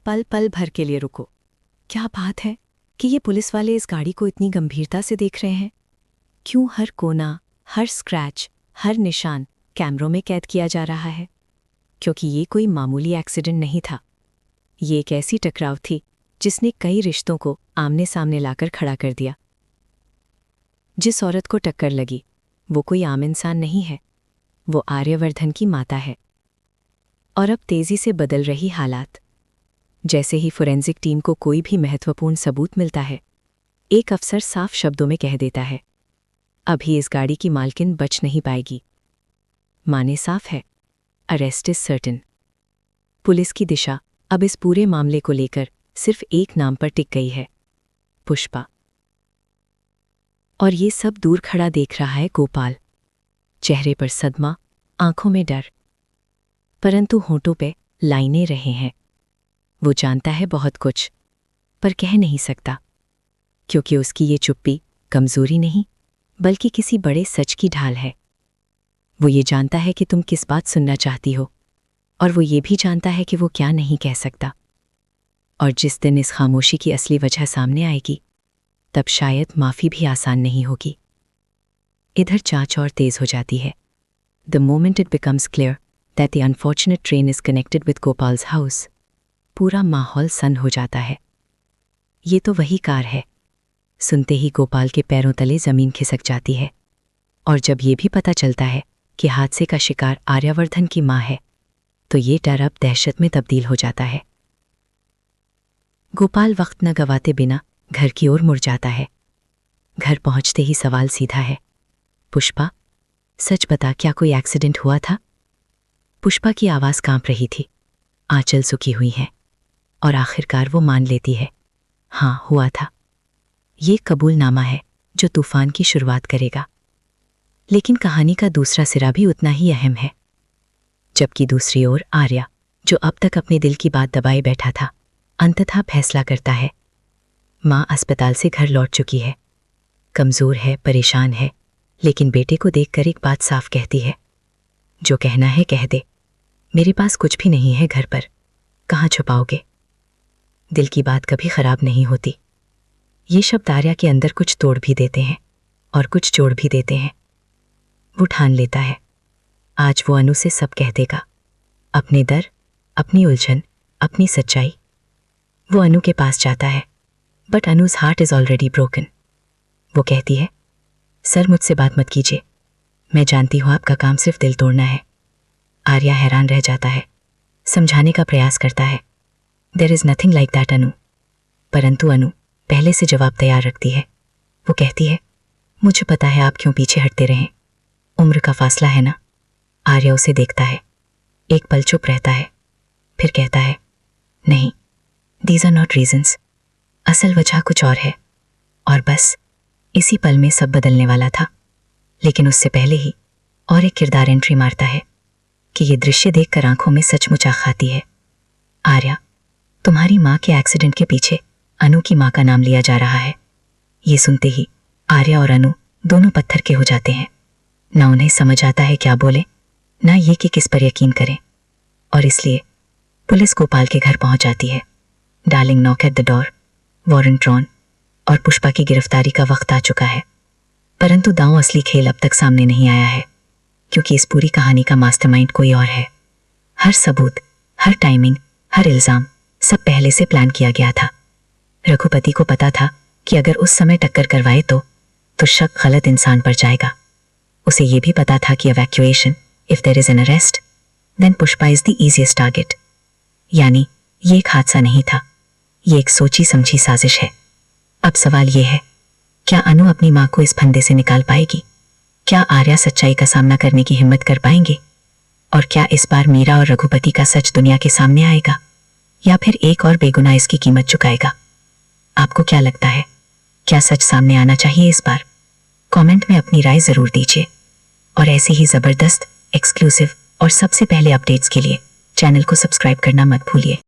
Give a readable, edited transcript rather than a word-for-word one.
पल पल भर के लिए रुको। क्या बात है कि ये पुलिस वाले इस गाड़ी को इतनी गंभीरता से देख रहे हैं? क्यों हर कोना, हर स्क्रैच, हर निशान कैमरों में कैद किया जा रहा है? क्योंकि ये कोई मामूली एक्सीडेंट नहीं था। ये एक ऐसी टकराव थी जिसने कई रिश्तों को आमने सामने लाकर खड़ा कर दिया। जिस औरत को टक्कर लगी वो कोई आम इंसान नहीं है, वो आर्यवर्धन की माता है। और अब तेजी से बदल रही हालात। जैसे ही फोरेंसिक टीम को कोई भी महत्वपूर्ण सबूत मिलता है, एक अफसर साफ शब्दों में कह देता है, अभी इस गाड़ी की मालकिन बच नहीं पाएगी। माने साफ है, अरेस्ट इज सर्टेन। पुलिस की दिशा अब इस पूरे मामले को लेकर सिर्फ एक नाम पर टिक गई है, पुष्पा। और ये सब दूर खड़ा देख रहा है गोपाल। चेहरे पर सदमा, आंखों में डर, परंतु होंठों पे लाइनें रहे हैं। वो जानता है बहुत कुछ, पर कह नहीं सकता, क्योंकि उसकी ये चुप्पी कमजोरी नहीं बल्कि किसी बड़े सच की ढाल है। वो ये जानता है कि तुम किस बात सुनना चाहती हो, और वो ये भी जानता है कि वो क्या नहीं कह सकता। और जिस दिन इस खामोशी की असली वजह सामने आएगी, तब शायद माफ़ी भी आसान नहीं होगी। इधर जांच और तेज हो जाती है। The moment it becomes clear that the unfortunate train is connected with गोपाल्स house, पूरा माहौल सन हो जाता है। ये तो वही कार है। सुनते ही गोपाल के पैरों तले जमीन खिसक जाती है। और जब ये भी पता चलता है कि हादसे का शिकार आर्यवर्धन की माँ है, तो ये डर अब दहशत में तब्दील हो जाता है। गोपाल वक्त न गवाते बिना घर की ओर मुड़ जाता है। घर पहुंचते ही सवाल सीधा है, पुष्पा, सच बता, क्या कोई एक्सीडेंट हुआ था? पुष्पा की आवाज़ कांप रही थी, आंचल सुखी हुई है, और आखिरकार वो मान लेती है, हाँ हुआ था। ये कबूलनामा है जो तूफान की शुरुआत करेगा। लेकिन कहानी का दूसरा सिरा भी उतना ही अहम है। जबकि दूसरी ओर आर्या, जो अब तक अपने दिल की बात दबाए बैठा था, अंततः फैसला करता है। माँ अस्पताल से घर लौट चुकी है, कमज़ोर है, परेशान है, लेकिन बेटे को देखकर एक बात साफ कहती है, जो कहना है कह दे, मेरे पास कुछ भी नहीं है घर पर, कहाँ छुपाओगे? दिल की बात कभी खराब नहीं होती। ये शब्द आर्या के अंदर कुछ तोड़ भी देते हैं और कुछ जोड़ भी देते हैं। वो ठान लेता है, आज वो अनु से सब कह देगा, अपने डर, अपनी उलझन, अपनी सच्चाई। वो अनु के पास जाता है, but Anuj heart is already broken. वो कहती है, सर मुझसे बात मत कीजिए, मैं जानती हूँ आपका काम सिर्फ दिल तोड़ना है। आर्या हैरान रह जाता है, समझाने का प्रयास करता है, there is nothing like that अनु। परंतु अनु पहले से जवाब तैयार रखती है। वो कहती है, मुझे पता है आप क्यों पीछे हटते रहें, उम्र का फासला है ना। आर्या उसे देखता है, एक पल चुप रहता है, फिर कहता है, नहीं, दीज आर नॉट रीजंस, असल वजह कुछ और है। और बस इसी पल में सब बदलने वाला था। लेकिन उससे पहले ही और एक किरदार एंट्री मारता है कि ये दृश्य देखकर आंखों में सचमुच आग आती है। आर्या, तुम्हारी माँ के एक्सीडेंट के पीछे अनु की माँ का नाम लिया जा रहा है। ये सुनते ही आर्या और अनु दोनों पत्थर के हो जाते हैं। ना उन्हें समझ आता है क्या बोले, ना ये कि किस पर यकीन करें। और इसलिए पुलिस गोपाल के घर पहुंच जाती है। Darling knock at the door, warrant drawn, और पुष्पा की गिरफ्तारी का वक्त आ चुका है। परंतु दांव असली खेल अब तक सामने नहीं आया है, क्योंकि इस पूरी कहानी का मास्टरमाइंड कोई और है। हर सबूत, हर टाइमिंग, हर इल्जाम सब पहले से प्लान किया गया था। रघुपति को पता था कि अगर उस समय टक्कर करवाए तो शक गलत इंसान पर जाएगा। उसे यह भी पता था कि evacuation, if there is an arrest, then Pushpa is the easiest target. यानी ये एक हादसा नहीं था, ये एक सोची समझी साजिश है। अब सवाल ये है, क्या अनु अपनी माँ को इस फंदे से निकाल पाएगी? क्या आर्या सच्चाई का सामना करने की हिम्मत कर पाएंगे? और क्या इस बार मीरा और रघुपति का सच दुनिया के सामने आएगा, या फिर एक और बेगुनाह इसकी कीमत चुकाएगा? आपको क्या लगता है, क्या सच सामने आना चाहिए इस बार? कमेंट में अपनी राय जरूर दीजिए। और ऐसे ही जबरदस्त, एक्सक्लूसिव और सबसे पहले अपडेट्स के लिए चैनल को सब्सक्राइब करना मत भूलिए।